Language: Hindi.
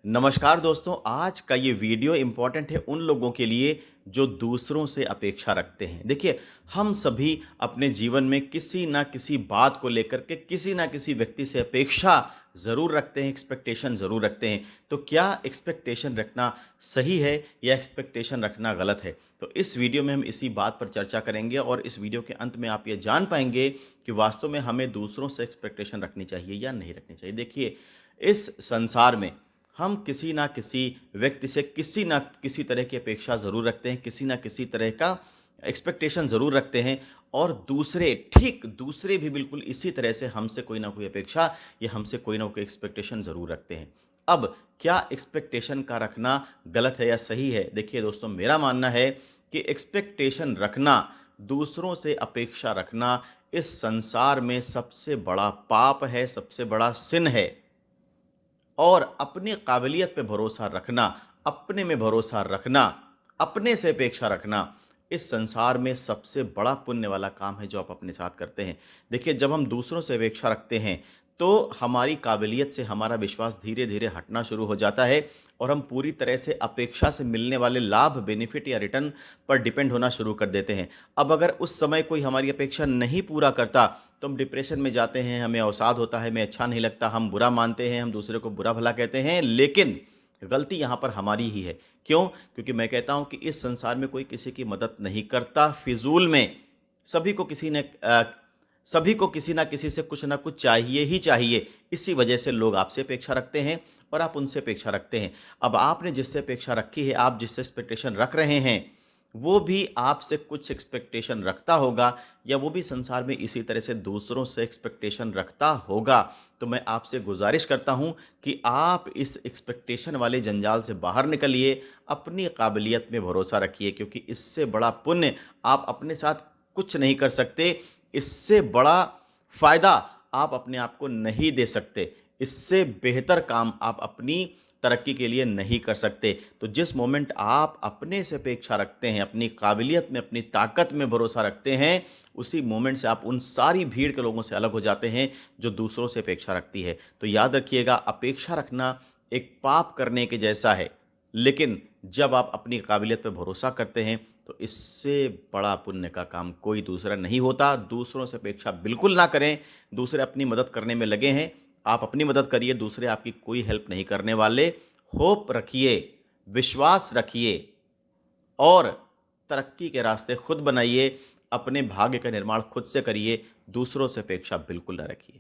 नमस्कार दोस्तों, आज का ये वीडियो इम्पोर्टेंट है उन लोगों के लिए जो दूसरों से अपेक्षा रखते हैं। देखिए, हम सभी अपने जीवन में किसी ना किसी बात को लेकर के किसी ना किसी व्यक्ति से अपेक्षा ज़रूर रखते हैं, एक्सपेक्टेशन ज़रूर रखते हैं। तो क्या एक्सपेक्टेशन रखना सही है या एक्सपेक्टेशन रखना गलत है? तो इस वीडियो में हम इसी बात पर चर्चा करेंगे और इस वीडियो के अंत में आप ये जान पाएंगे कि वास्तव में हमें दूसरों से एक्सपेक्टेशन रखनी चाहिए या नहीं रखनी चाहिए। देखिए, इस संसार में हम किसी ना किसी व्यक्ति से किसी ना किसी तरह की अपेक्षा ज़रूर रखते हैं, किसी ना किसी तरह का एक्सपेक्टेशन ज़रूर रखते हैं और दूसरे भी बिल्कुल इसी तरह से हमसे कोई ना कोई अपेक्षा या हमसे कोई ना कोई एक्सपेक्टेशन ज़रूर रखते हैं। अब क्या एक्सपेक्टेशन का रखना गलत है या सही है? देखिए दोस्तों, मेरा मानना है कि एक्सपेक्टेशन रखना, दूसरों से अपेक्षा रखना इस संसार में सबसे बड़ा पाप है, सबसे बड़ा सिन है। और अपनी काबिलियत पे भरोसा रखना, अपने में भरोसा रखना, अपने से अपेक्षा रखना, इस संसार में सबसे बड़ा पुण्य वाला काम है जो आप अपने साथ करते हैं। देखिए, जब हम दूसरों से अपेक्षा रखते हैं, तो हमारी काबिलियत से हमारा विश्वास धीरे-धीरे हटना शुरू हो जाता है और हम पूरी तरह से अपेक्षा से मिलने वाले लाभ, बेनिफिट या रिटर्न पर डिपेंड होना शुरू कर देते हैं। अब अगर उस समय कोई हमारी अपेक्षा नहीं पूरा करता, तो हम डिप्रेशन में जाते हैं, हमें अवसाद होता है, हमें अच्छा नहीं लगता, हम बुरा मानते हैं, हम दूसरे को बुरा-भला कहते हैं, लेकिन गलती यहाँ पर हमारी ही है। क्यों? क्योंकि मैं कहता हूँ कि इस संसार में कोई किसी की मदद नहीं करता फ़िज़ूल में। सभी को किसी ने सभी को किसी न किसी से कुछ न कुछ चाहिए ही चाहिए। इसी वजह से लोग आपसे अपेक्षा रखते हैं और आप उनसे अपेक्षा रखते हैं। अब आपने जिससे अपेक्षा रखी है, आप जिससे एक्सपेक्टेशन रख रहे हैं, वो भी आपसे कुछ एक्सपेक्टेशन रखता होगा या वो भी संसार में इसी तरह से दूसरों से एक्सपेक्टेशन रखता होगा। तो मैं आपसे गुज़ारिश करता हूँ कि आप इस एक्सपेक्टेशन वाले जंजाल से बाहर निकलिए, अपनी काबिलियत में भरोसा रखिए, क्योंकि इससे बड़ा पुण्य आप अपने साथ कुछ नहीं कर सकते। इससे बड़ा फ़ायदा आप अपने आप को नहीं दे सकते। इससे बेहतर काम आप अपनी तरक्की के लिए नहीं कर सकते। तो जिस मोमेंट आप अपने से अपेक्षा रखते हैं, अपनी काबिलियत में, अपनी ताकत में भरोसा रखते हैं, उसी मोमेंट से आप उन सारी भीड़ के लोगों से अलग हो जाते हैं, जो दूसरों से अपेक्षा रखती है। तो याद रखिएगा, अपेक्षा रखना एक पाप करने के जैसा है, लेकिन जब आप अपनी काबिलियत पे भरोसा करते हैं, तो इससे बड़ा पुण्य का काम कोई दूसरा नहीं होता। दूसरों से अपेक्षा बिल्कुल ना करें, दूसरे अपनी मदद करने में लगे हैं, आप अपनी मदद करिए, दूसरे आपकी कोई हेल्प नहीं करने वाले। होप रखिए, विश्वास रखिए और तरक्की के रास्ते खुद बनाइए। अपने भाग्य का निर्माण खुद से करिए, दूसरों से अपेक्षा बिल्कुल ना रखिए।